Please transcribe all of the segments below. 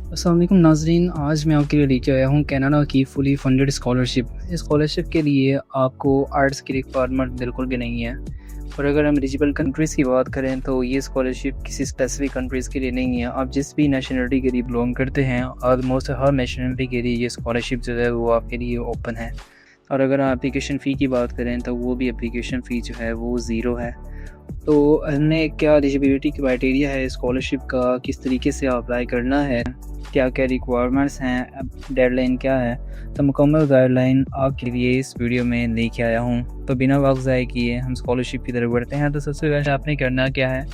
अस्सलाम वालेकुम नाज़रीन, आज मैं आपके लिए लेके आया हूँ कनाडा की फुली फंडेड स्कॉलरशिप। इस स्कॉलरशिप के लिए आपको आर्ट्स की रिक्वायरमेंट बिल्कुल भी नहीं है। और अगर हम एलिजिबल कंट्रीज़ की बात करें तो ये स्कॉलरशिप किसी स्पेसिफिक कंट्रीज़ के लिए नहीं है। आप जिस भी नेशनलिटी के लिए बिलोंग करते हैं, ऑलमोस्ट हर नेशनलिटी के लिए ये स्कॉलरशिप जो है वो आपके लिए ओपन है। और अगर आप एप्लीकेशन फ़ी की बात करें तो वो भी एप्लीकेशन फ़ी जो है वो ज़ीरो है। तो हमने क्या एलिजिबिलिटी क्राइटेरिया है स्कॉलरशिप का, किस तरीके से अप्लाई करना है, क्या-क्या रिक्वायरमेंट्स हैं, डेडलाइन क्या है, तो मुकम्मल गाइडलाइन आपके लिए इस वीडियो में लेके आया हूँ। तो बिना वक़्त ज़ाय किए हम स्कॉलरशिप की तरफ बढ़ते हैं। तो सबसे पहले आपने करना क्या है,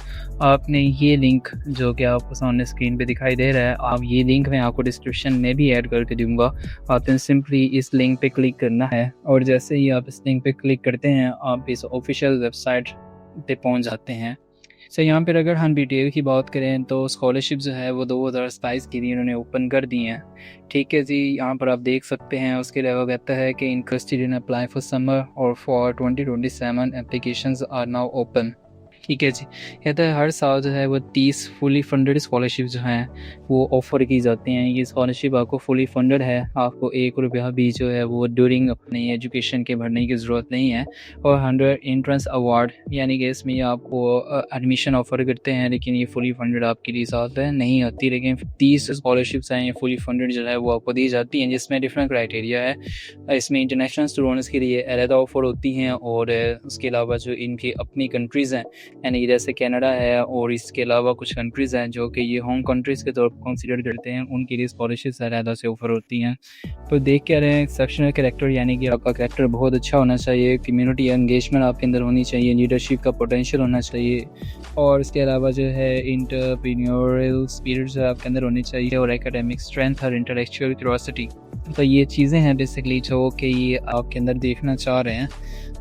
आपने ये लिंक जो कि आपको सामने स्क्रीन पे दिखाई दे रहा है, आप ये लिंक मैं आपको डिस्क्रिप्शन में भी ऐड करके दूँगा। आपने सिंपली इस लिंक पे क्लिक करना है और जैसे ही आप इस लिंक पे क्लिक करते हैं, आप इस ऑफ़िशियल वेबसाइट पे पहुंच जाते हैं। यहाँ पर अगर हम डिटेल की बात करें तो स्कॉलरशिप जो है वो 2027 के लिए इन्होंने ओपन कर दी हैं। ठीक है जी, यहाँ पर आप देख सकते हैं। उसके अलावा कहता है कि interested in apply for summer और for 2027 applications are now open. ठीक है जी, कहता है हर साल जो है वो 30 फुली फंडेड स्कॉलरशिप जो हैं वो ऑफ़र की जाती हैं। ये स्कॉलरशिप आपको फुली फंडेड है, आपको ₹1 भी जो है वो ड्यूरिंग अपनी एजुकेशन के भरने की ज़रूरत नहीं है। और 100 एंट्रेंस अवार्ड यानी कि इसमें आपको एडमिशन ऑफ़र करते हैं, लेकिन ये फुली फंडेड आपके लिए साथ है नहीं आती। लेकिन 30 स्कॉलरशिप्स हैं ये फुली फंडेड जो है वो आपको दी जाती हैं, जिसमें डिफरेंट क्राइटेरिया है। इसमें इंटरनेशनल स्टूडेंट्स के लिए अलहदा ऑफ़र होती हैं और उसके अलावा जो इनकी अपनी कंट्रीज़ हैं यानी जैसे कनाडा है और इसके अलावा कुछ कंट्रीज़ हैं जो कि ये होम कंट्रीज़ के तौर पर कंसीडर करते हैं, उनके लिए स्कॉलरशिप्स अलहदा से ऑफ़र होती हैं। तो देख क्या रहे हैं, एक्सेप्शनल कैरेक्टर यानी कि आपका कैरेक्टर बहुत अच्छा होना चाहिए, कम्युनिटी एंगेजमेंट आपके अंदर होनी चाहिए, लीडरशिप का पोटेंशियल होना चाहिए और इसके अलावा जो है एंटरप्रेन्योरियल स्पिरिट जो आपके अंदर होनी चाहिए और एकेडमिक स्ट्रेंथ और इंटेलेक्चुअल क्यूरियोसिटी। तो ये चीज़ें हैं बेसिकली जो कि ये आपके अंदर देखना चाह रहे हैं।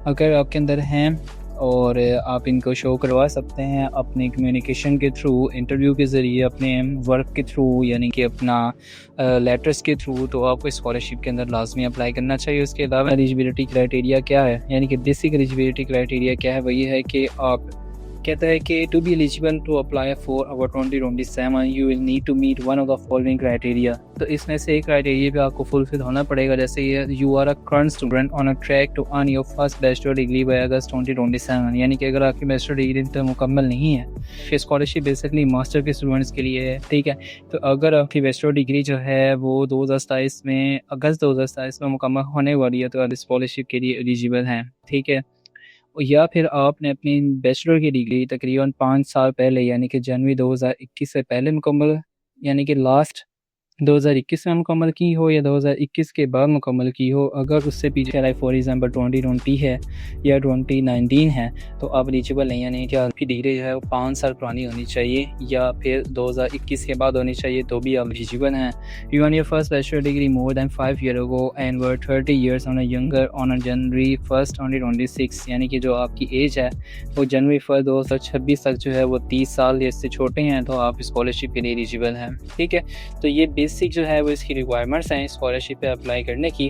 अगर आपके अंदर हैं और आप इनको शो करवा सकते हैं अपने कम्युनिकेशन के थ्रू, इंटरव्यू के ज़रिए, अपने वर्क के थ्रू यानी कि अपना लेटर्स के थ्रू, तो आपको स्कॉलरशिप के अंदर लाजमी अप्लाई करना चाहिए। उसके अलावा एलिजिबिलिटी क्राइटेरिया क्या है, यानी कि बेसिक एलिजिबिलिटी क्राइटेरिया क्या है, वो ये है कि आप कहता है कि to be eligible to apply for our 2027 you will need to meet one of the following criteria. तो इसमें से एक क्राइटेरिया पे आपको फुलफिल होना पड़ेगा, जैसे ये you are a current student on a track to earn your first bachelor degree by August 2027। यानी कि अगर आपकी बैचलर डिग्री तो मुकम्मल नहीं है, फिर स्कॉलरशिप बेसिकली मास्टर के स्टूडेंट्स के लिए है। ठीक है, तो अगर आपकी बैचलर डिग्री जो है वो 2027 में अगस्त 2027 में मुकम्मल होने वाली है तो आप स्कॉलरशिप के लिए एलिजिबल हैं। ठीक है, या फिर आपने अपनी बैचलर की डिग्री तकरीबन 5 साल पहले यानी कि जनवरी 2021 से पहले मुकम्मल यानी कि लास्ट 2021 में मुकम्मल की हो या 2021 के बाद मुकम्मल की हो। अगर उससे पीछे लाइक फॉर एग्जांपल 2020 है या 2019 है तो आप एलिजिबल नहीं, यानी कि आपकी डिग्री जो है वो 5 साल पुरानी होनी चाहिए या फिर 2021 के बाद होनी चाहिए तो भी आप एलिजिबल हैं। You earn your first bachelor degree more than 5 year ago and were 30 years on a younger on January 1 2026। यानी कि जो आपकी एज है वो जनवरी 1 2026 तक जो है वो 30 साल या इससे छोटे हैं तो आप स्कॉलरशिप के लिए एलिजिबल हैं। ठीक है, तो ये बेसिक जो है वो इसकी रिक्वायरमेंट्स हैं स्कॉलरशिप पे अप्लाई करने की।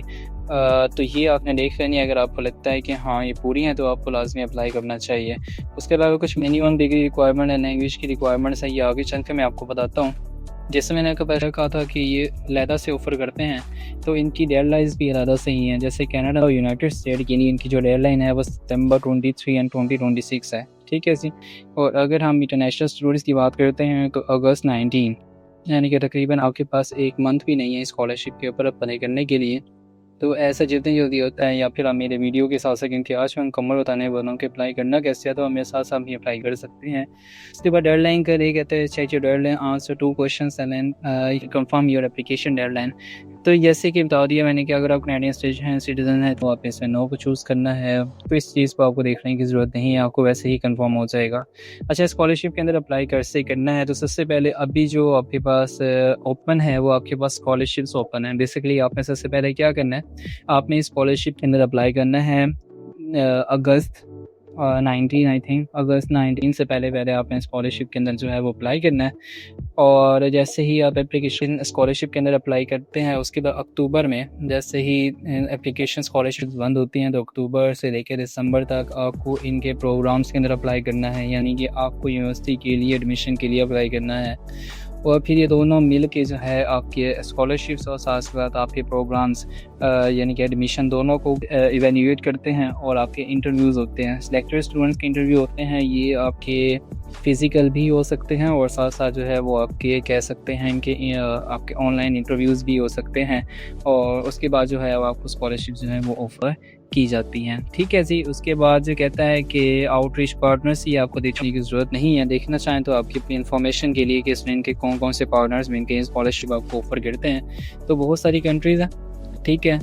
तो ये आपने देख लेनी है। अगर आपको लगता है कि हाँ ये पूरी हैं तो आपको लाजमी अप्लाई करना चाहिए। उसके अलावा कुछ मिनिमम डिग्री रिक्वायरमेंट है, लैंग्वेज की रिक्वायरमेंट्स है, ये आगे चल के मैं आपको बताता हूँ। जैसे मैंने पहले कहा था कि ये अलहदा से ऑफ़र करते हैं तो इनकी डेडलाइंस भी अलहदा से ही हैं। जैसे कनाडा और यूनाइटेड स्टेट के लिए इनकी जो डेडलाइन है वो सितंबर 23 एंड 2026 है। ठीक है जी, और अगर हम इंटरनेशनल स्टूडेंट्स की बात करते हैं तो अगस्त 19 यानी कि तकरीबन आपके पास 1 मंथ भी नहीं है स्कॉलरशिप के ऊपर अप्लाई करने के लिए। तो ऐसा जितनी जल्दी होता है या फिर आप मेरे वीडियो के साथ क्योंकि आज मैं मुकम्मल बताने वाला हूँ कि अप्लाई करना कैसे है, तो आप मेरे साथ साथ भी अप्लाई कर सकते हैं। उसके बाद डेडलाइन का ये कहते हैं check your deadline, answer 2 questions and then confirm your application deadline. तो जैसे कि बता दिया मैंने कि अगर आप कैनेडियन सिटीजन हैं तो आप इसमें नो को चूज़ करना है, तो इस चीज़ को आपको देखने की ज़रूरत नहीं है, आपको वैसे ही कंफर्म हो जाएगा। अच्छा, स्कॉलरशिप के अंदर अप्लाई कैसे करना है, तो सबसे पहले अभी जो आपके पास ओपन है वो आपके पास स्कॉलरशिप्स ओपन है। बेसिकली आपने सबसे पहले क्या करना है, आपने स्कॉलरशिप के अंदर अप्लाई करना है अगस्त 19 आई थिंक अगस्त 19 से पहले आपने स्कॉलरशिप के अंदर जो है वो अप्लाई करना है। और जैसे ही आप एप्लीकेशन स्कॉलरशिप के अंदर अप्लाई करते हैं उसके बाद अक्टूबर में जैसे ही एप्लीकेशन स्कॉलरशिप बंद होती हैं तो अक्टूबर से लेकर दिसंबर तक आपको इनके प्रोग्राम्स के अंदर अप्लाई करना है, यानी कि आपको यूनिवर्सिटी के लिए एडमिशन के लिए अप्लाई करना है। और फिर ये दोनों मिल के जो है आपके स्कॉलरशिप्स और साथ साथ आपके प्रोग्राम्स यानी कि एडमिशन दोनों को इवेल्यूएट करते हैं और आपके इंटरव्यूज़ होते हैं। सिलेक्टेड स्टूडेंट्स के इंटरव्यू होते हैं, ये आपके फ़िज़िकल भी हो सकते हैं और साथ साथ जो है वो आपके कह सकते हैं कि आपके ऑनलाइन इंटरव्यूज़ भी हो सकते हैं और उसके बाद जो है वो आपको स्कॉलरशिप जो है वो ऑफ़र की जाती हैं। ठीक है जी। उसके बाद जो कहता है कि आउटरीच पार्टनर्स ये आपको देखने की ज़रूरत नहीं है, देखना चाहें तो आपकी अपनी इन्फॉर्मेशन के लिए कि इसमें इनके कौन कौन से पार्टनर्स में इनके स्कॉलरशिप आपको ऑफ़र करते हैं, तो बहुत सारी कंट्रीज़ हैं। ठीक है।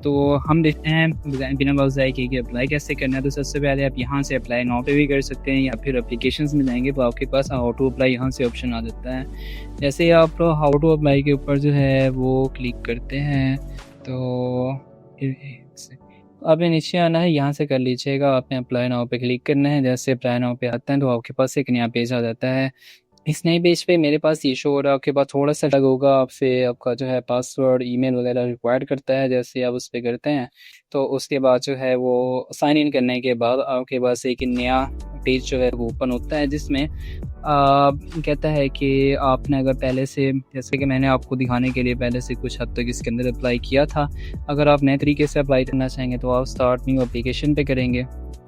तो हम देखते हैं बिना वज़ाई कि अप्लाई कैसे करना है। तो सबसे पहले आप यहाँ से अप्लाई नाउ पे भी कर सकते हैं या फिर एप्लीकेशंस में जाएंगे तो आपके पास हाउ टू अप्लाई यहाँ से ऑप्शन आ जाता है। जैसे आप हाउ टू अप्लाई के ऊपर जो है वो क्लिक करते हैं तो आपने नीचे आना है, यहाँ से कर लीजिएगा। आपने अप्लाई नाउ पे क्लिक करना है। जैसे अप्लाई नाउ पे आता है तो आपके पास एक नया पेज आ जाता है। इस नए पेज पे मेरे पास ये शो हो रहा है, आपके पास थोड़ा सा लग होगा, आपसे आपका जो है पासवर्ड ईमेल वगैरह रिक्वायर्ड करता है। जैसे आप उस पर करते हैं तो उसके बाद जो है वो साइन इन करने के बाद आपके पास एक नया पेज जो है वो ओपन होता है जिसमें कहता है कि आपने अगर पहले से, जैसे कि मैंने आपको दिखाने के लिए पहले से कुछ हद तक इसके अंदर अप्लाई किया था, अगर आप नए तरीके से अप्लाई करना चाहेंगे तो आप स्टार्ट न्यू एप्लीकेशन पे करेंगे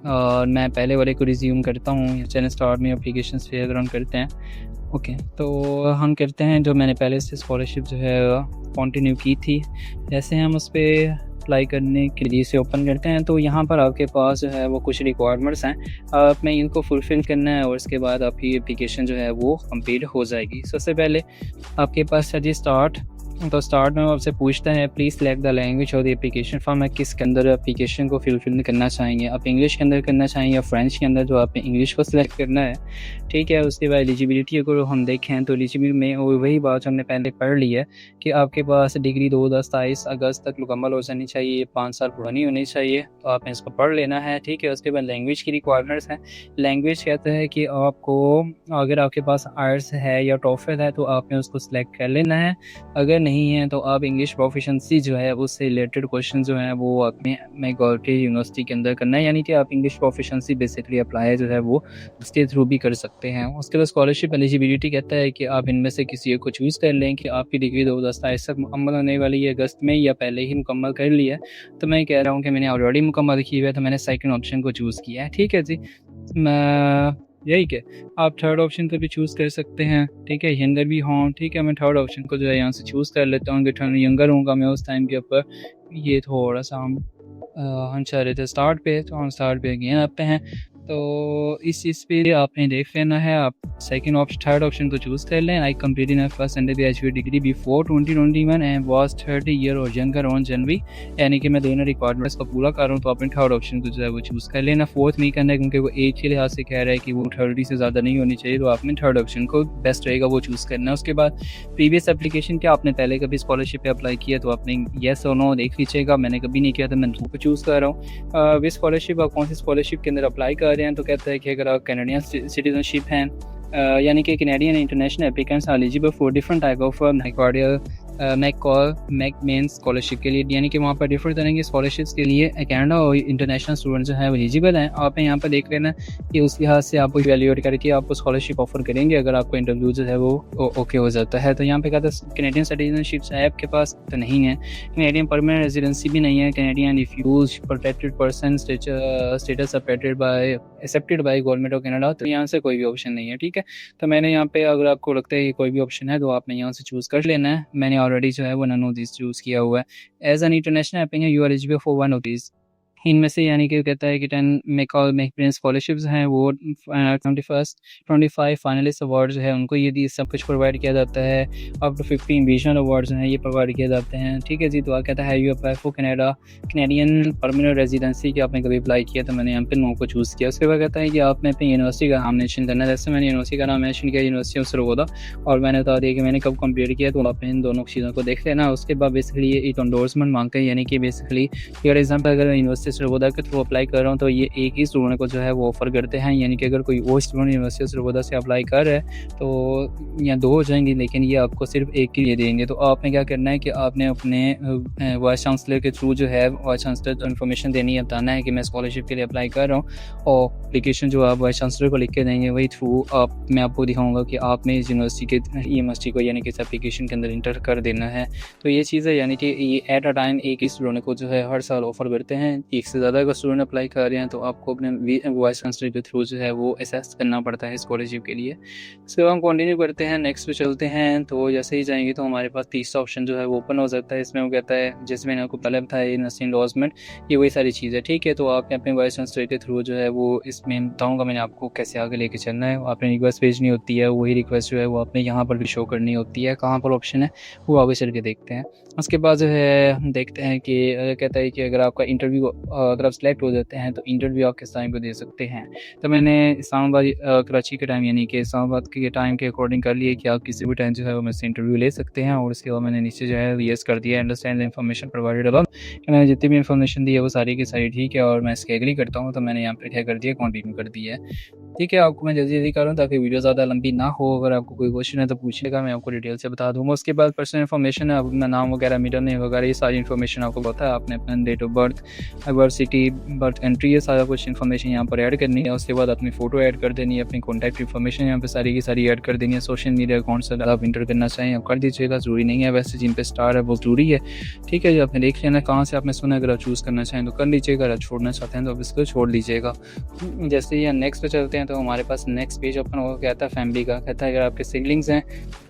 और मैं पहले वाले को रिज्यूम करता हूँ। चैनल स्टार्ट न्यू एप्लीकेशन पे अगर हम करते हैं ओके, तो हम करते हैं जो मैंने पहले से स्कॉलरशिप जो है कंटिन्यू की थी। जैसे हम उस पर अप्लाई करने के लिए इसे ओपन करते हैं तो यहाँ पर आपके पास जो है वो कुछ रिक्वायरमेंट्स हैं, आपने इनको फुलफ़िल करना है और उसके बाद आपकी एप्लीकेशन जो है वो कंप्लीट हो जाएगी। सबसे पहले आपके पास है जी स्टार्ट। तो स्टार्ट में आपसे पूछता है प्लीज़ सेलेक्ट द लैंग्वेज और द एप्लीकेशन फॉर्म, है किस के अंदर एप्लीकेशन को फिल करना चाहेंगे, आप इंग्लिश के अंदर करना चाहेंगे या फ्रेंच के अंदर, जो आपने इंग्लिश को सिलेक्ट करना है। ठीक है। उसके बाद एलिजिबिलिटी अगर हम देखें तो एलिजिबिलिटी में वही बात हमने पहले पढ़ ली है कि आपके पास डिग्री 2027 अगस्त तक मुकम्मल हो जानी चाहिए, 5 साल पुरानी होनी चाहिए, तो आपने इसको पढ़ लेना है। ठीक है। उसके बाद लैंग्वेज की रिक्वायरमेंट्स हैं। लैंग्वेज कहता है कि आपको अगर आपके पास आर्ट्स है या टोफल है तो आपने उसको सिलेक्ट कर लेना है, अगर नहीं है तो आप इंग्लिश प्रोफिशेंसी जो है उससे रिलेटेड क्वेश्चन जो है वो अपने मैगॉल्टी यूनिवर्सिटी के अंदर करना है, यानी कि आप इंग्लिश प्रोफिशेंसी बेसिकली अप्लाई जो है वो उसके थ्रू भी कर सकते हैं। उसके बाद स्कॉलरशिप एलिजिबिलिटी कहता है कि आप इनमें से किसी एक को चूज़ कर लें कि आपकी डिग्री 2027 तक मुकम्मल होने वाली है अगस्त में या पहले ही मुकम्मल कर लिया है। तो मैं कह रहा हूँ कि मैंने ऑलरेडी मुकम्मल की हुई है तो मैंने सेकंड ऑप्शन को चूज़ किया है। ठीक है जी। मैं यही कि आप थर्ड ऑप्शन को भी चूज़ कर सकते हैं। ठीक है। यंगर भी हों। ठीक है। मैं थर्ड ऑप्शन को जो है यहाँ से चूज़ कर लेता हूँ कि थोड़ा यंगर होऊंगा मैं उस टाइम के ऊपर। ये थोड़ा सा हम चाह रहे थे स्टार्ट पे, तो हम स्टार्ट पे अगेन आते हैं। तो इस चीज़ पे आपने देख लेना है, आप सेकंड ऑप्शन थर्ड ऑप्शन को चूज़ कर लें। I completed my first undergraduate degree before 2021 and was 30 year और यंगर ऑन जनवरी, यानी कि मैं दोनों रिक्वायरमेंट्स को पूरा कर रहा हूँ तो आपने थर्ड ऑप्शन को जो है वो चूज़ कर लेना। फोर्थ नहीं करना है क्योंकि वो एज के लिहाज से कह रहा है कि वो 30 से ज़्यादा नहीं होनी चाहिए, तो आपने थर्ड ऑप्शन को बेस्ट रहेगा वो चूज़ करना है। उसके बाद प्रीवियस एप्लीकेशन क्या आपने पहले कभी स्कॉलरशिप पे अप्लाई किया तो आपने येस और नो देख लीजिएगा। मैंने कभी नहीं किया तो मैं दो को चूज़ कर रहा हूँ। वे स्कॉलरशिप आप कौन सी स्कॉलरशिप के अंदर अप्लाई कर रहे हैं तो कहता है कि अगर आप कैनेडियन सिटीजनशिप हैं यानी कि Canadian international applicants are eligible for different type of McMain scholarship के लिए, यानी कि वहाँ पर डिफरेंट तरह की स्कॉलरशिप्स के लिए कनाडा और इंटरनेशनल स्टूडेंट्स जो है वो एलिजिबल हैं। आपने यहाँ पर देख लेना कि उस लिहाज से आपको वैल्यूएट करके आपको स्कॉलरशिप ऑफर करेंगे अगर आपको इंटरव्यू जो है वो ओके हो जाता है। तो यहाँ पे कहता है कैनेडियन सिटीजनशिप्स है आपके पास तो नहीं है, कैनेडियन परमानेंट रेजिडेंसी भी नहीं है, Canadian refugee protected person status accepted by government of Canada, तो यहाँ से कोई भी ऑप्शन नहीं है। ठीक है। तो मैंने यहाँ पे अगर आपको लगता है कि कोई भी ऑप्शन है तो आपने यहाँ से चूज़ कर लेना है। मैंने ऑलरेडी जो है वो नन ऑफ दिस चूज़ किया हुआ है। As an international applicant you are eligible for one of this, इनमें से यानी कि कहता है कि 10 मैकमेन स्कॉलरशिप्स हैं वो 25 फाइनलिस्ट अवार्ड जो है उनको ये सब कुछ प्रोवाइड किया जाता है। अप टू 15 विजनल अवार्ड्स हैं ये प्रोवाइड किए जाते हैं। ठीक है जी। तो कहता है you apply for Canadian permanent residency कि आपने कभी अप्लाई किया तो मैंने यहाँ पे नो को चूज़ किया। उसके बाद कहता है कि आपने अपनी यूनिवर्सिटी का नाम मेंशन करना है। जैसे मैंने यूनिवर्सिटी का नाम मेंशन किया यूनिवर्सिटी ऑफ सर्वोदा और मैंने बता दिया कि मैंने कब कंप्लीट किया, तो आपने इन दोनों चीज़ों को देख लेना। उसके बाद बेसिकली ये एक एंडोर्समेंट मांगते हैं, यानी कि बेसिकली फॉर एग्जाम्पल अगर यूनिवर्सिटी सरगोदा के थ्रू अप्लाई कर रहा हूँ तो ये एक ही स्टूडेंट को जो है वो ऑफ़र करते हैं, यानी कि अगर कोई और स्टूडेंट यूनिवर्सिटी ऑफ सरगोदा से अप्लाई कर रहा है तो या 2 हो जाएंगे, लेकिन ये आपको सिर्फ एक के लिए देंगे। तो आपने क्या करना है कि आपने अपने वाइस चांसलर के थ्रू जो है वाइस चांसलर को इन्फॉर्मेशन देनी है, बताना है कि मैं स्कॉलरशिप के लिए अप्लाई कर रहा हूँ, और एप्लीकेशन जो आप वाइस चांसलर को लिख के देंगे वही थ्रू मैं आपको दिखाऊंगा कि आपने इस यूनिवर्सिटी को यानी कि इस एप्लीकेशन के अंदर इंटर कर देना है। तो ये चीज़ है, यानी कि ये एट अ टाइम एक ही स्टूडेंट को जो है हर साल ऑफ़र करते हैं। एक से ज़्यादा अगर स्टूडेंट अप्लाई कर रहे हैं तो आपको अपने वाइस चांसलर के थ्रू जो है वो असेस करना पड़ता है स्कॉलरशिप के लिए। इसके बाद हम कंटिन्यू करते हैं, नेक्स्ट पे चलते हैं। तो जैसे ही जाएंगे तो हमारे पास तीसरा ऑप्शन जो है वो ओपन हो सकता है। इसमें वो कहता है, जैसे मैंने आपको पहले बताया, यूनिवर्सिटी एंडोर्समेंट, ये वही सारी चीज़ है, ठीक है। तो आपने अपने वाइस चांसलर के थ्रू जो है वो इसमें बताऊँगा मैंने आपको कैसे आगे लेके चलना है। आपने रिक्वेस्ट भेजनी होती है, वही रिक्वेस्ट जो है वो आपने यहाँ पर भी शो करनी होती है। कहाँ पर ऑप्शन है वो आगे चल के देखते हैं। उसके बाद जो है देखते हैं कि कहता है कि अगर आपका इंटरव्यू अगर आप सेलेक्ट हो जाते हैं तो इंटरव्यू आप किस टाइम पे दे सकते हैं। तो मैंने इस्लामाबाद कराची के टाइम यानी कि इस्लामाबाद के टाइम के अकॉर्डिंग कर लिए कि आप किसी भी टाइम जो है वो मुझसे इंटरव्यू ले सकते हैं, और उसके बाद मैंने नीचे जो है येस कर दिया, understand the information provided above. मैंने जितनी भी इन्फॉर्मेशन दी है वो सारी की सारी ठीक है और मैं इसके एग्री करता हूँ, तो मैंने यहाँ पर क्या कर दिया, कंटिन्यू कर दिया है। ठीक है, आपको मैं जल्दी कर रहा हूँ ताकि वीडियो ज़्यादा लंबी ना हो। अगर आपको कोई क्वेश्चन है तो पूछिएगा, मैं आपको डिटेल से बता दूँगा। उसके बाद पर्सनल इन्फॉर्मेशन है, अपना नाम वगैरह, मिडल नेम वगैरह, ये सारी इन्फॉर्मेशन आपको पता है। आपने अपना date of birth, birth city, birth country, ये सारा कुछ इन्फॉर्मेशन यहाँ पर ऐड करनी है। उसके बाद अपनी फ़ोटो ऐड कर देनी है, अपनी कॉन्टैक्ट इन्फॉर्मेशन यहाँ पर सारी की सारी ऐड कर देनी है। सोशल मीडिया अकाउंट से आप इंटर करना चाहें आप कर दीजिएगा, ज़रूरी नहीं है, वैसे जिन पे स्टार है वो ज़रूरी है। ठीक है, जो आपने देख लेना कहाँ से आपने सुना, अगर आप चूज़ करना चाहें तो कर लीजिएगा, अगर छोड़ना चाहते हैं तो आप इसको छोड़ दीजिएगा। जैसे ही नेक्स्ट पे चलते हैं तो हमारे पास नेक्स्ट पेज ओपन होगा, कहता है फैमिली का, कहता है अगर आपके सिबलिंग्स हैं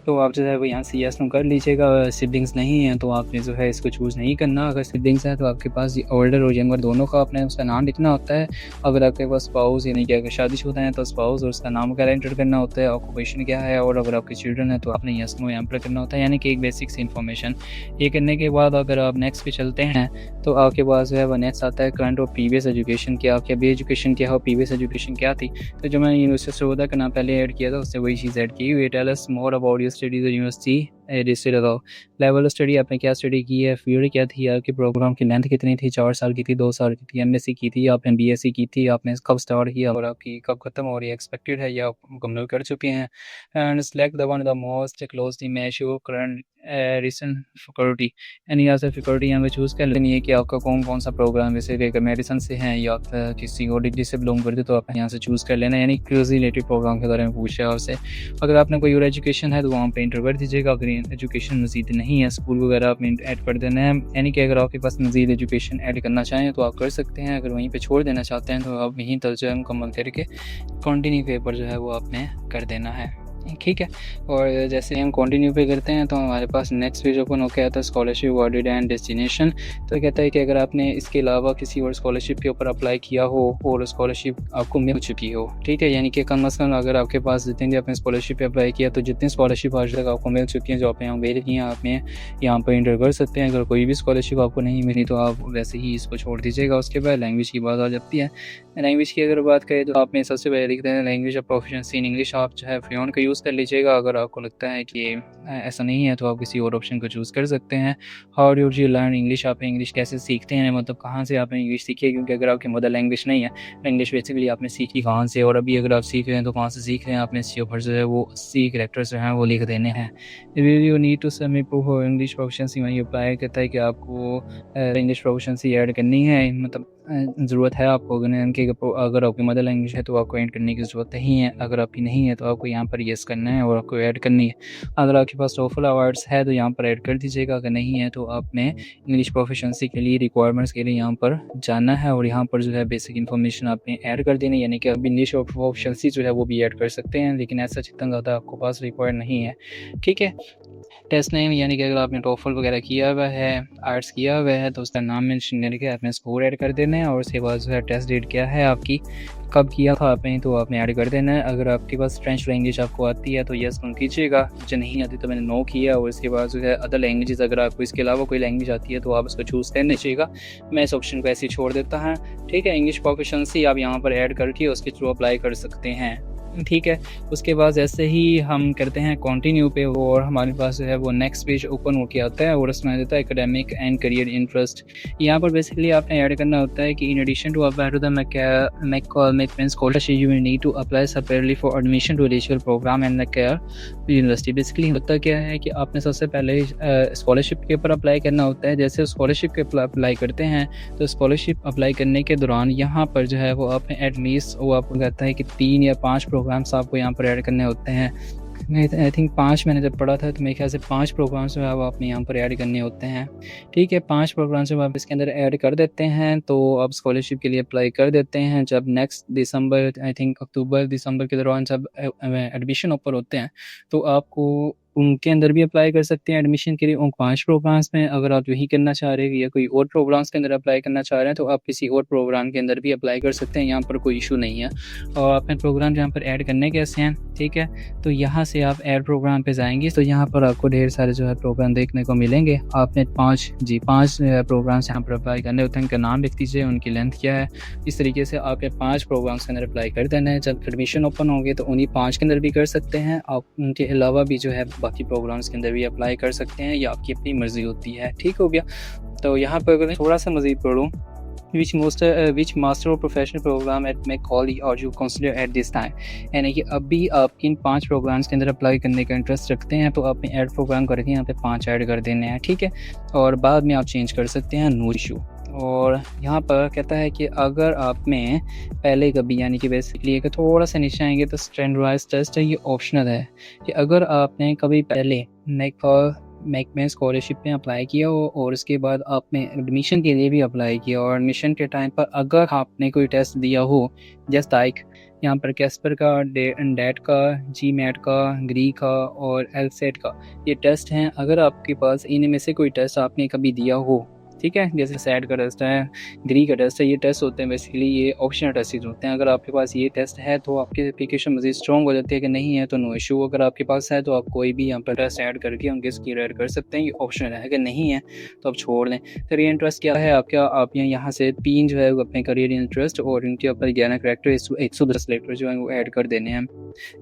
तो आप जो है वो यहाँ से यस नो कर लीजिएगा। सिबलिंग्स नहीं हैं तो आपने जो है इसको चूज़ नहीं करना। अगर सिबलिंग्स हैं तो आपके पास ओल्डर और यंगर दोनों का आपने उसका नाम लिखना होता है। अगर आपके पास स्पाउस यानी कि अगर शादीशुदा हैं तो स्पाउस और उसका नाम वगैरह एंटर करना होता है, ऑक्यूपेशन क्या है, और अगर आपके चिल्ड्रन हैं तो आपने यस नो यहाँ पर करना होता है, यानी कि एक बेसिक सी इन्फॉर्मेशन। ये करने के बाद अगर आप नेक्स्ट पे चलते हैं तो आपके पास जो है वो नेक्स्ट आता है करंट और प्रीवियस एजुकेशन क्या, आपकी अभी एजुकेशन क्या हो, प्रीवियस एजुकेशन क्या थी। तो जो मैंने यूनिवर्सिटी ऑफ सरगोदा का नाम पहले ऐड किया था उससे वही चीज़ ऐड की हुई। Tell us more about your studies university district लगाओ, लेवल स्टडी आपने क्या स्टडी की है, फील्ड क्या थी, आपके प्रोग्राम की लेंथ कितनी थी, 4 साल की थी, 2 साल की थी, एमएससी की थी, आपने बीएससी की थी, आपने कब स्टार्ट किया और आपकी कब खत्म हो रही है, एक्सपेक्टेड है या आप मुकम्मल कर चुके हैं। And select the one the most closely match your current recent faculty, यानी यहाँ से फैकल्टी यहाँ पे चूज़ कर लेनी है कि आपका कौन सा प्रोग्राम, जैसे अगर मेडिसिन से हैं या किसी और डिग्री से बिलोंग करते तो आप यहाँ से चूज़ कर लेना, यानी क्लोज रिलेटेड प्रोग्राम के बारे में पूछा है आपसे। अगर आपने कोई और एजुकेशन है तो वहाँ पे इंटर कर दीजिएगा। अगर एजुकेशन मज़ीद नहीं है, स्कूल वगैरह आपने ऐड कर देना है, यानी कि अगर आपके पास मज़ीद एजुकेशन ऐड करना चाहें तो आप कर सकते हैं। अगर वहीं पर छोड़ देना चाहते हैं तो आप यहीं तक जो है मुकम्मल करके कंटिन्यू पेपर जो है वो आपने कर देना है। ठीक है, और जैसे हम कंटिन्यू पे करते हैं तो हमारे पास नेक्स्ट पेज ओपन होकर आता है स्कॉलरशिप अवॉर्डेड एंड डेस्टिनेशन। तो कहता है कि अगर आपने इसके अलावा किसी और स्कॉलरशिप के ऊपर अप्लाई किया हो और स्कॉलरशिप आपको मिल चुकी हो, ठीक है, यानी कि कम अज़ कम अगर आपके पास जितने भी आपने स्कॉलरशिप पे अप्लाई किया तो जितनी स्कॉलरशिप आज तक आपको मिल चुकी हैं जो आपने अवेल की हैं आपने यहाँ पर इंटर कर सकते हैं। अगर कोई भी स्कॉलरशिप आपको नहीं मिली तो आप वैसे ही इसको छोड़ दीजिएगा। उसके बाद लैंग्वेज की बात आ जाती है। लैंग्वेज की अगर बात करें तो आपने सबसे पहले लिखते हैं language of proficiency in English, आप जो है फ्लुएंट का यूज़ कर लीजिएगा। अगर आपको लगता है कि ऐसा नहीं है तो आप किसी और ऑप्शन को चूज़ कर सकते हैं। How do you learn English, आप इंग्लिश कैसे सीखते हैं, मतलब कहाँ से आपने इंग्लिश सीखी है, क्योंकि अगर आपकी मदर लैंग्वेज नहीं है, इंग्लिश बेसिकली आपने सीखी कहाँ से, और अभी अगर आप सीख रहे हैं तो कहाँ से सीख रहे हैं। आपने इसके ऊपर जो है वो सी कैरेक्टर्स जो हैं वो लिख देने हैं। You need to submit proof of English proficiency when you apply, कहता है कि आपको इंग्लिश प्रोफिशिएंसी ऐड करनी है, मतलब ज़रूरत है आपको। अगर आपकी मदर लैंग्वेज है तो आपको ऐड करने की ज़रूरत नहीं है, अगर आपकी नहीं है तो आपको यहाँ पर येस करना है और आपको ऐड करनी है। अगर आपके पास टोफल अवार्ड्स है तो यहाँ पर ऐड कर दीजिएगा, अगर नहीं है तो आपने इंग्लिश प्रोफिशिएंसी के लिए रिक्वायरमेंट्स के लिए यहाँ पर जाना है और यहाँ पर जो है बेसिक इन्फॉर्मेशन आपने ऐड कर देनी है, यानी कि अब इंग्लिश प्रोफिशिएंसी जो है वो भी ऐड कर सकते हैं, लेकिन ऐसा जितना ज़्यादा आपको पास रिक्वायर नहीं है। ठीक है, टेस्ट नेम, यानी कि अगर आपने टोफल वगैरह किया हुआ है, आर्ट्स किया हुआ है तो उसका नाम मेंशन करके आपने स्कोर ऐड कर देना है, और उसके बाद जो है टेस्ट डेट क्या है आपकी, कब किया था आपने, तो आपने ऐड कर देना है। अगर आपके पास फ्रेंच लैंग्वेज आपको आती है तो यस नो कीजिएगा, जो नहीं आती तो मैंने नो किया। और इसके बाद जो है अदर लैंग्वेजेस, अगर आपको इसके अलावा कोई लैंग्वेज आती है तो आप उसको चूज़ कर लीजिएगा। मैं इस ऑप्शन को ऐसे ही छोड़ देता हूँ। ठीक है, इंग्लिश प्रोफिशिएंसी आप यहाँ पर ऐड करके उसके थ्रू अप्लाई कर सकते हैं। ठीक है। उसके बाद जैसे ही हम करते हैं कंटिन्यू पे और हमारे पास जो है वो नेक्स्ट पेज ओपन होके आता है और उसमें आ जाता है एकेडमिक एंड करियर इंटरेस्ट। यहाँ पर बेसिकली आपने ऐड करना होता है कि in addition to apply to the McMain scholarship you will need to apply separately for admission to eligible program and care university. Basically होता क्या है कि आपने सबसे पहले स्कॉलरशिप के ऊपर अप्लाई करना होता है। जैसे स्कॉलरशिप के अप्लाई करते हैं तो स्कॉलरशिप अप्लाई करने के दौरान यहाँ पर जो है वो आपने एटलीस्ट वो आपको कहता है कि 3 या 5 प्रोग्राम्स आपको यहाँ पर ऐड करने होते हैं। आई थिंक 5 मैंने जब पढ़ा था तो मेरे ख्याल से 5 प्रोग्राम्स जो है वो आपने यहाँ पर ऐड करने होते हैं। ठीक है, 5 प्रोग्राम्स जब आप इसके अंदर ऐड कर देते हैं तो आप स्कॉलरशिप के लिए अप्लाई कर देते हैं। जब नेक्स्ट दिसंबर आई थिंक अक्टूबर दिसंबर के दौरान जब एडमिशन ओपन होते हैं तो आपको उनके अंदर भी अप्लाई कर सकते हैं एडमिशन के लिए उन 5 प्रोग्राम्स में। अगर आप यही करना चाह रहे हैं या कोई और प्रोग्राम्स के अंदर अप्लाई करना चाह रहे हैं तो आप किसी और प्रोग्राम के अंदर भी अप्लाई कर सकते हैं, यहाँ पर कोई इशू नहीं है। और अपने प्रोग्राम यहाँ पर ऐड करने कैसे हैं, ठीक है, तो यहाँ से आप ऐड प्रोग्राम पे जाएंगे तो यहाँ पर आपको ढेर सारे जो है प्रोग्राम देखने को मिलेंगे। आपने 5 प्रोग्राम्स यहाँ पर अप्लाई करने होते हैं, उनका नाम लिख दीजिए, उनकी लेंथ क्या है। इस तरीके से आपके 5 प्रोग्राम्स के अंदर अप्लाई कर देना है। जब एडमिशन ओपन होंगे तो उन्हीं 5 के अंदर भी कर सकते हैं। आप उनके अलावा भी जो है बाकी प्रोग्राम्स के अंदर भी अप्लाई कर सकते हैं, या आपकी अपनी मर्जी होती है। ठीक हो गया। तो यहाँ पर अगर थोड़ा सा मज़ीद पढ़ूँ, which master or professional program at Macaulay or you consider at this time, यानी कि अभी आप किन 5 प्रोग्राम्स के अंदर अप्लाई करने का इंटरेस्ट रखते हैं तो आपने ऐड प्रोग्राम करके यहाँ पे 5 ऐड कर देने हैं। ठीक है, और बाद में आप चेंज कर सकते हैं, नो इशू। और यहाँ पर कहता है कि अगर आप में पहले कभी यानी कि बेसिकली अगर थोड़ा सा नीचे आएंगे तो स्टैंडर्डाइज्ड टेस्ट है, ये ऑप्शनल है कि अगर आपने कभी पहले मैकमेन स्कॉलरशिप में अप्लाई किया हो और उसके बाद आपने एडमिशन के लिए भी अप्लाई किया और एडमिशन के टाइम पर अगर आपने कोई टेस्ट दिया हो जस्ट लाइक यहाँ पर कैस्पर का, डेट का, GMAT का, ग्री का और LSAT का, ये टेस्ट हैं। अगर आपके पास इनमें से कोई टेस्ट आपने कभी दिया हो, ठीक है, जैसे सैट का टेस्ट है, ग्री का टेस्ट है, ये टेस्ट होते हैं बेसिकली ये ऑप्शनल टेस्ट होते हैं। अगर आपके पास ये टेस्ट है तो आपकी एप्लीकेशन मज़ीद स्ट्रॉन्ग हो जाती है, कि नहीं है तो नो इशू। अगर आपके पास है तो आप कोई भी यहाँ पर टेस्ट ऐड करके उनके स्किल ऐड कर सकते हैं, ये ऑप्शनल है। अगर नहीं है तो आप छोड़ दें। करियर इंटरेस्ट क्या है आपका, आप यहाँ से 3 जो है वो अपने करियर इंटरेस्ट और इनके ऊपर 11 करैक्टर 110 लेटर जो है वो ऐड कर देने हैं।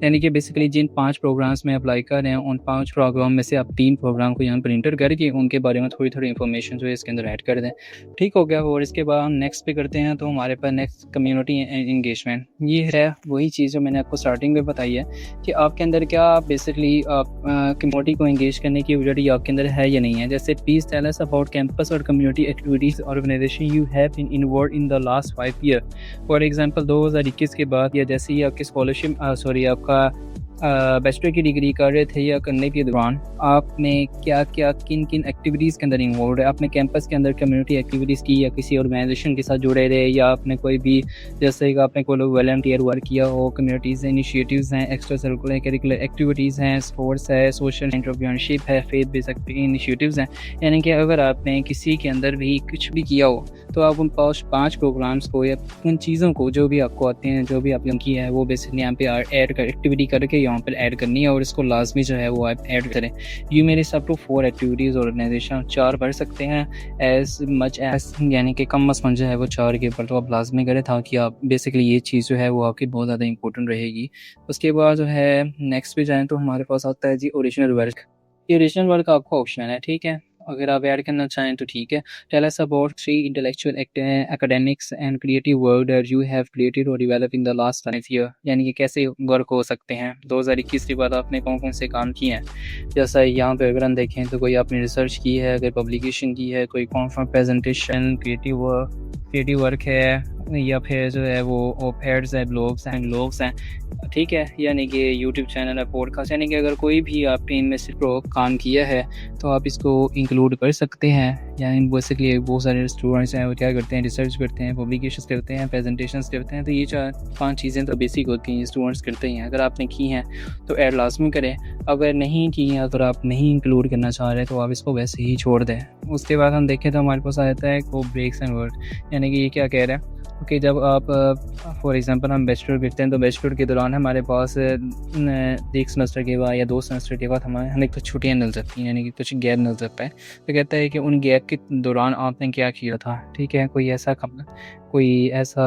यानी कि बेसिकली जिन 5 प्रोग्राम्स में अप्लाई कर रहे हैं उन 5 प्रोग्राम में से आप 3 प्रोग्राम को यहाँ पर इंटर करके उनके बारे में थोड़ी इन्फॉर्मेशन जो है इसके अंदर ऐड कर दें। ठीक हो गया। और इसके बाद हम नेक्स्ट पे करते हैं तो हमारे पास नेक्स्ट कम्युनिटी इंगेजमेंट, ये है वही चीज़ जो मैंने आपको स्टार्टिंग में बताई है कि आपके अंदर क्या बेसिकली आप कम्युनिटी को इंगेज करने की एबिलिटी आपके अंदर है या नहीं है। जैसे please tell us about campus और community activities organization you have been involved in the last 5 year. For example 2021 के बाद या जैसे ही आपकी स्कॉलरशिप आपका बैचलर की डिग्री कर रहे थे या करने के दौरान आपने क्या किन एक्टिविटीज़ के अंदर इन्वॉल्व है। आपने कैंपस के अंदर कम्युनिटी एक्टिविटीज़ की या किसी ऑर्गेनाइजेशन के साथ जुड़े रहे, या आपने कोई भी जैसे कि आपने कोई वॉलंटियर वर्क किया हो, कम्युनिटीज़ इनिशिएटिव्स हैं, एक्स्ट्रा करिकुलर एक्टिविटीज़ हैं, स्पोर्ट्स है, सोशल एंटरप्रेन्योरशिप है, फेथ बेस्ड इनिशिएटिव्स हैं। यानी कि अगर आपने किसी के अंदर भी कुछ भी किया हो तो आप उन 5 प्रोग्राम्स को या उन चीज़ों को जो भी आपको आते हैं, जो भी आपने किया है, वो बेसिकली यहाँ पे ऐड कर एक्टिविटी करके यहाँ पर ऐड करनी है और इसको लाजमी जो है वो आप ऐड करें। यू मेरे सब टू 4 एक्टिविटीज़ ऑर्गेनाइजेशन 4 पढ़ सकते हैं एज मच एज, यानी कि कम अज़ कम जो है वो 4 के ऊपर तो आप लाजमी करें ताकि आप बेसिकली ये चीज़ जो है वो आपकी बहुत ज़्यादा इंपॉर्टेंट रहेगी। उसके बाद जो है नेक्स्ट पे जाएँ तो हमारे पास आता है जी ओरिजिनल वर्क। ये ओरिजिनल वर्क आपका ऑप्शन है, ठीक है, अगर आप ऐड करना चाहें तो ठीक है। Tell us about 3 intellectual academics and creative work that you have created और develop in the last 5 year, यानी कि कैसे वर्क हो सकते हैं 2021 के बाद आपने कौन से काम किए हैं। जैसा यहाँ पे अगर हम देखें तो कोई आपने रिसर्च की है, अगर पब्लिकेशन की है, कोई कॉन्फ्रेंस प्रेजेंटेशन, क्रिएटिव वर्क है, या फिर जो है वो ओपेड्स है, ब्लॉग्स हैं, ठीक है, यानी कि यूट्यूब चैनल है, पॉडकास्ट, यानी कि अगर कोई भी आपने इनमें से काम किया है तो आप इसको इंक्लूड कर सकते हैं। यानी बेसिकली बहुत सारे स्टूडेंट्स हैं वो क्या करते हैं, रिसर्च करते हैं, पब्लिकेशंस करते हैं, प्रेजेंटेशंस करते हैं, तो ये 4-5 चीज़ें तो बेसिक होती हैं, स्टूडेंट्स करते हैं। अगर आपने की हैं तो ऐड लाजमी करें, अगर नहीं की हैं, अगर आप नहीं इंक्लूड करना चाह रहे तो आप इसको वैसे ही छोड़ दें। उसके बाद हम देखें तो हमारे पास आ जाता है को ब्रेक्स एंड वर्क, यानी कि ये क्या कह रहा है, ओके, जब आप फॉर एग्ज़ाम्पल हम बैचलर करते हैं तो बैचलर के दौरान हमारे पास एक सेमेस्टर के बाद या 2 सेमेस्टर के बाद हमें कुछ छुट्टियाँ मिल जाती हैं, यानी कि कुछ गैप मिल जाता है। तो कहता है कि उन गैप के दौरान आपने क्या किया था, ठीक है? कोई ऐसा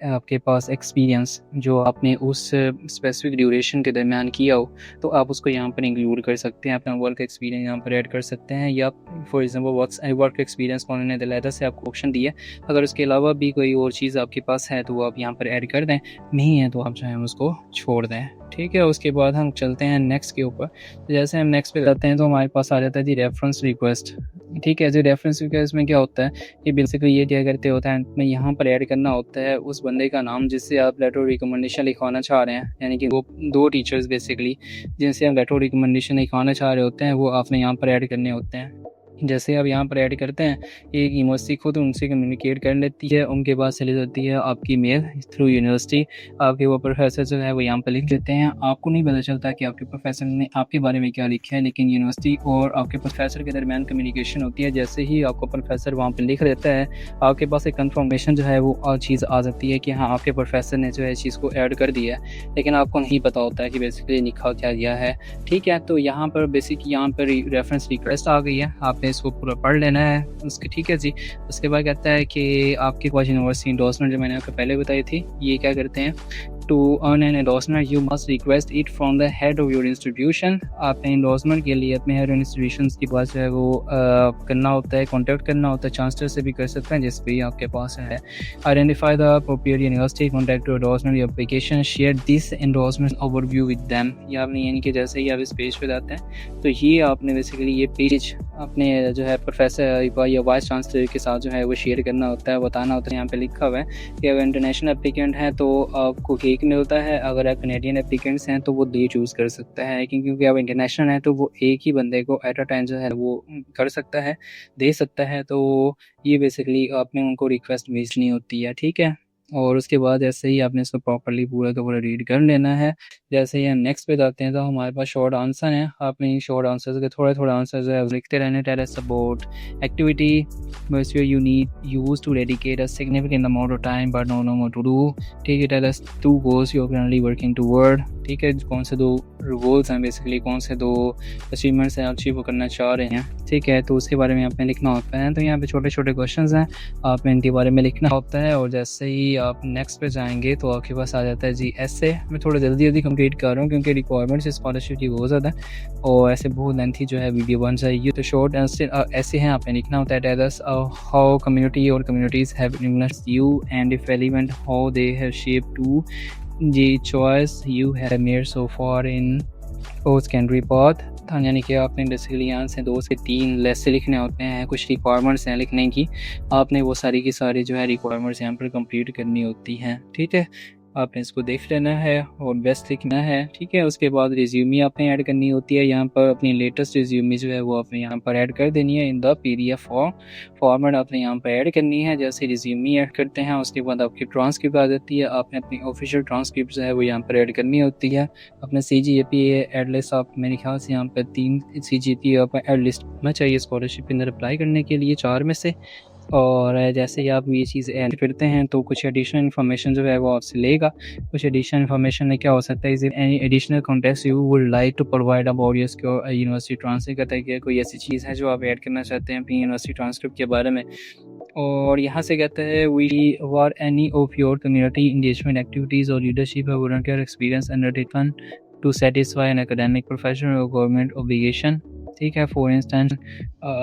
आपके पास एक्सपीरियंस जो आपने उस स्पेसिफिक ड्यूरेशन के दरमियान किया हो, तो आप उसको यहाँ पर इंक्लूड कर सकते हैं, अपना वर्क एक्सपीरियंस यहाँ पर ऐड कर सकते हैं। या फॉर एग्ज़ाम्पल वर्क एक्सपीरियंस को उन्होंने अलहदा से आपको ऑप्शन दिया, अगर उसके अलावा भी कोई और चीज़ आपके पास है तो वो आप यहाँ पर ऐड कर दें, नहीं है तो आप जो है उसको छोड़ दें, ठीक है? उसके बाद हम चलते हैं नेक्स्ट के ऊपर। तो जैसे हम नेक्स्ट पे जाते हैं तो हमारे पास आ जाता है जी रेफरेंस रिक्वेस्ट, ठीक है? जो रेफरेंस रिक्वेस्ट में क्या होता है, ये बेसिकली ये क्या करते होता है, में यहाँ पर ऐड करना होता है उस बंदे का नाम जिससे आप लेटर ऑफ रिकमेंडेशन लिखवाना चाह रहे हैं, यानी कि वो 2 टीचर्स बेसिकली जिनसे आप लेटर ऑफ रिकमेंडेशन लिखवाना चाह रहे होते हैं, वो आपने यहाँ पर ऐड करने होते हैं। जैसे आप यहाँ पर ऐड करते हैं, एक यूनिवर्सिटी खुद उनसे कम्युनिकेट कर लेती है, उनके पास चली जाती है आपकी मेल थ्रू यूनिवर्सिटी, आपके वो प्रोफेसर जो है वो यहाँ पर लिख देते हैं। आपको नहीं पता चलता कि आपके प्रोफेसर ने आपके बारे में क्या लिखा है, लेकिन यूनिवर्सिटी और आपके प्रोफेसर के दरमियान कम्युनिकेशन होती है। जैसे ही आपको प्रोफेसर वहाँ पर लिख देता है, आपके पास एक कन्फर्मेशन जो है वो चीज़ आ जाती है कि हाँ, आपके प्रोफेसर ने जो है इस चीज़ को ऐड कर दिया है, लेकिन आपको नहीं पता होता है कि बेसिकली लिखा क्या गया है, ठीक है? तो यहाँ पर बेसिक यहाँ पर रेफरेंस रिक्वेस्ट आ गई है, आपने इसको पूरा पढ़ लेना है उसके, ठीक है जी। उसके बाद कहता है कि आपके पास यूनिवर्सिटी एंडोर्समेंट जो मैंने आपको पहले बताई थी, ये क्या करते हैं, to earn an endorsement you must request it from the head of your institution. आपने एंडोर्समेंट के लिए अपने हेड इंस्टीट्यूशन के पास जो है वो करना होता है, कॉन्टैक्ट करना होता है, चांसलर से भी कर सकते हैं जिस भी आपके पास है। Identify the appropriate university, contact your endorsement your application, share this endorsement overview with them. ये आपने यानी कि जैसे ही आप इस पेज पे जाते हैं तो ये आपने बेसिकली ये पेज अपने जो है प्रोफेसर या वाइस चांसलर के साथ जो है वो शेयर करना होता है, बताना होता है। यहाँ पे लिखा हुआ है कि अगर इंटरनेशनल एप्लीकेंट है तो आपको केक मिलता है, अगर आप कनेडियन एप्लीकेंट्स हैं तो वो डे चूज़ कर सकता है, क्योंकि आप इंटरनेशनल हैं तो वो एक ही बंदे को एट अ टाइम जो है वो कर सकता है, दे सकता है। तो ये बेसिकली आपने उनको रिक्वेस्ट भेजनी होती है, ठीक है? और उसके बाद ऐसे ही आपने इसको प्रॉपर्ली पूरा का पूरा रीड कर लेना है। जैसे ही हम नेक्स्ट पे जाते हैं तो हमारे पास शॉर्ट आंसर है, आपने इन शॉर्ट आंसर्स के थोड़े आंसर जो है लिखते रहने। Tell us about activity which you need use to dedicate a significant amount of time but no what to do, ठीक है? Tell us 2 goals you are currently working toward, ठीक है? कौन से 2 गोल्स हैं, बेसिकली कौन से 2 अचीवमेंट्स हैं अचीव करना चाह रहे हैं, ठीक है? तो उसके बारे में आपने लिखना होता है। तो यहाँ पे छोटे क्वेश्चंस हैं, आपने इनके बारे में लिखना होता है। और जैसे ही आप नेक्स्ट पे जाएंगे तो आपके पास आ जाता है जी ऐसे। मैं थोड़ा जल्दी कंप्लीट कर रहा हूँ क्योंकि रिक्वायरमेंट्स स्कॉलरशिप की बहुत ज़्यादा है और ऐसे बहुत लेंथी जो है वीडियो बन जाएगी। तो शॉर्ट ऐसे हैं, आपने लिखना होता है। टेल अस हाउ कम्युनिटी और communities have influenced you and if element how they have shaped to the choice you have made so far in post secondary path। यानी कि आपने बेसिकली यहाँ से 2 से 3 लेसन लिखने होते हैं, कुछ रिक्वायरमेंट्स हैं लिखने की, आपने वो सारी की सारी जो है रिक्वायरमेंट्स यहाँ पर कंप्लीट करनी होती हैं, ठीक है? आपने इसको देख लेना है और बेस्ट लिखना है, ठीक है? उसके बाद रिज्यूमी आपने ऐड करनी होती है, यहाँ पर अपनी लेटेस्ट रिज्यूमी जो है वो आपने यहाँ पर ऐड कर देनी है। इन द PDF फॉर्मेट आपने यहाँ पर ऐड करनी है। जैसे रिज्यूमी ऐड करते हैं उसके बाद आपकी ट्रांसक्रिप्ट आ जाती है, आपने अपनी ऑफिशियल ट्रांसक्रिप्ट जो है वो यहाँ पर ऐड करनी होती है। अपने CGPA एड लिस्ट आप मेरे ख्याल से यहाँ पर 3 CGPA आप एड लिस्ट होना चाहिए स्कॉलरशिप के अंदर अप्लाई करने के लिए 4 में से। और जैसे ही आप ये चीज़ ऐड करते हैं तो कुछ एडिशनल इन्फॉर्मेशन जो है वो आपसे लेगा। कुछ एडिशनल इन्फॉर्मेशन में क्या हो सकता है, is any additional context you would like to provide about your university transcript, कहता है कि कोई ऐसी चीज़ है जो आप ऐड करना चाहते हैं अपनी यूनिवर्सिटी ट्रांसक्रिप्ट के बारे में। और यहाँ से कहता है we were any of your community engagement activities और लीडरशिप और volunteer experience undertaken to satisfy an academic professional और गवर्नमेंट ऑब्लिगेशन, ठीक है? For instance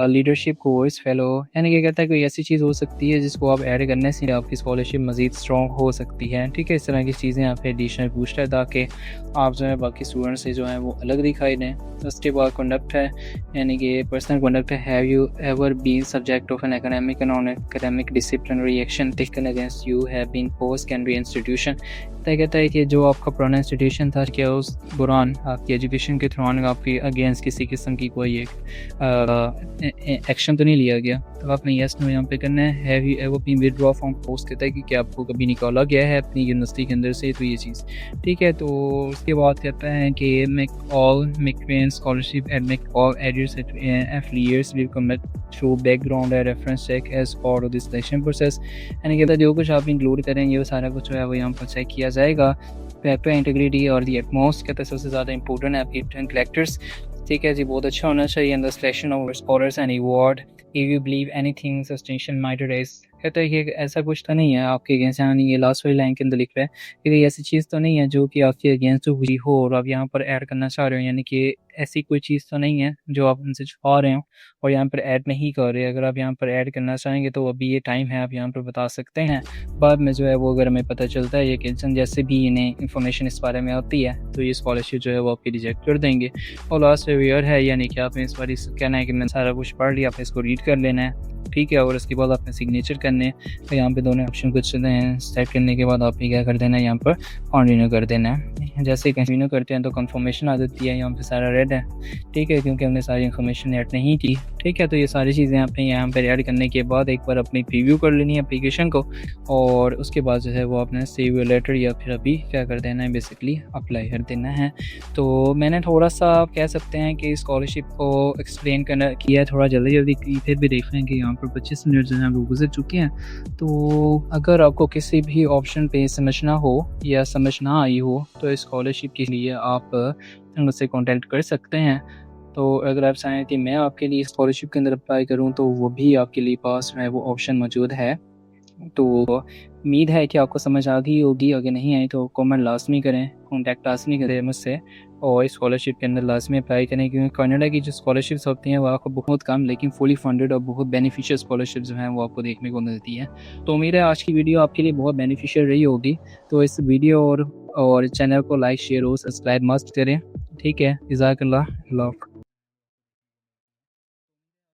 leadership course fellow, यानी कि कहता है कोई ऐसी चीज़ हो सकती है जिसको आप ऐड करने से आपकी स्कॉलरशिप मज़ीद स्ट्रॉन्ग हो सकती है, ठीक है? इस तरह की चीज़ें आप एडिशनल पूछते हैं ताकि आप जो है बाकी स्टूडेंट से जो है वो अलग दिखाई दें। उसके बाद कंडक्ट है, यानी कि पर्सनल कंडक्ट है। Have you ever been subject of an academic and non academic disciplinary action taken against you have been post secondary institution, तय कहता है कि जो आपका पुराना इंस्टीट्यूशन था क्या उस दौरान आपकी एजुकेशन के दौरान आपके अगेंस्ट किसी किस्म की कोई एक एक्शन तो नहीं लिया गया, तो आपने यस नो यहाँ पे करना है। Have you ever been withdraw from post, कहता है कि क्या आपको कभी निकाला गया है अपनी यूनिवर्सिटी के अंदर से, तो ये चीज़ ठीक है। तो उसके बाद कहता है कि make all make scholarship and make all ideas affiliates will commit show background है reference check as part of this selection process, यानी कि जो कुछ आप इंक्लूड करेंगे वो सारा कुछ जो है वो यहाँ पर चेक किया जाएगा। पेपर इंटीग्रिटी और दी एटमॉस्ट कहते हैं सबसे ज़्यादा इंपॉर्टेंट है आपकी कलेक्टर्स। ठीक है जी, बहुत अच्छा होना चाहिए in the selection of scholars and award if you believe anything sustention might arise. कहता है कि ऐसा कुछ तो नहीं है आपके अगेंस्ट, यानी ये लास्ट वाली लाइन के अंदर लिख रहा है कि ऐसी चीज़ तो नहीं है जो कि आपके अगेंस्ट हुई हो और आप यहाँ पर ऐड करना चाह रहे हो, यानी कि ऐसी कोई चीज़ तो नहीं है जो आप उनसे छुपा रहे हो और यहाँ पर ऐड नहीं कर रहे। अगर आप यहाँ पर ऐड करना चाहेंगे तो अभी ये टाइम है, आप यहाँ पर बता सकते हैं। बाद में जो है वो अगर हमें पता चलता है ये कि जैसे भी इन्हें इंफॉर्मेशन इस बारे में आती है तो ये स्कॉलरशिप जो है वो आपकी रिजेक्ट कर देंगे। और लास्ट ईयर है, यानी कि आपने इस बार कहना है कि मैंने सारा कुछ पढ़ लिया, आपने इसको रीड कर लेना है। ठीक है, और उसके बाद आपने सिग्नेचर करने हैं। तो यहाँ पे दोनों ऑप्शन को सेट करने के बाद आपने क्या कर देना है, यहाँ पर कंटिन्यू कर देना है। जैसे कंटिन्यू करते हैं तो कंफर्मेशन आ जाती है, यहाँ पे सारा रेड है। ठीक है, क्योंकि हमने सारी इन्फॉर्मेशन ऐड नहीं की। ठीक है, तो ये सारी चीज़ें आपने यहाँ पर ऐड करने के बाद एक बार अपनी प्रीव्यू कर लेनी है एप्लीकेशन को, और उसके बाद जो है वो आपने सेव लेटर या फिर अभी क्या कर देना है, बेसिकली अप्लाई कर देना है। तो मैंने थोड़ा सा आप कह सकते हैं कि स्कॉलरशिप को एक्सप्लेन करना किया है थोड़ा जल्दी की, फिर भी देख लें कि यहाँ पर 25 मिनट जो है वो गुजर चुके हैं। तो अगर आपको किसी भी ऑप्शन पे समझना हो या समझ ना आई हो तो स्कॉलरशिप के लिए आप मुझसे कांटेक्ट कर सकते हैं। तो अगर आप चाहें कि मैं आपके लिए स्कॉलरशिप के अंदर अप्लाई करूं तो वो भी आपके लिए पास में वो ऑप्शन मौजूद है। तो उम्मीद है कि आपको समझ आ गई होगी, अगर नहीं आई तो कमेंट लाजमी करें, कॉन्टैक्ट लाजमी करें मुझसे, और स्कॉलरशिप के अंदर लाजमी अप्लाई करें, क्योंकि कनाडा की जो स्कॉलरशिप्स होती हैं वो आपको बहुत कम लेकिन फुली फंडेड और बहुत बेनिफिशियल स्कॉलरशिप जो हैं वो आपको देखने को मिलती है। तो उम्मीद है आज की वीडियो आपके लिए बहुत बेनिफिशियल रही होगी। तो इस वीडियो और चैनल को लाइक शेयर और सब्सक्राइब मस्ट करें। ठीक है, जज़ाकल्लाह।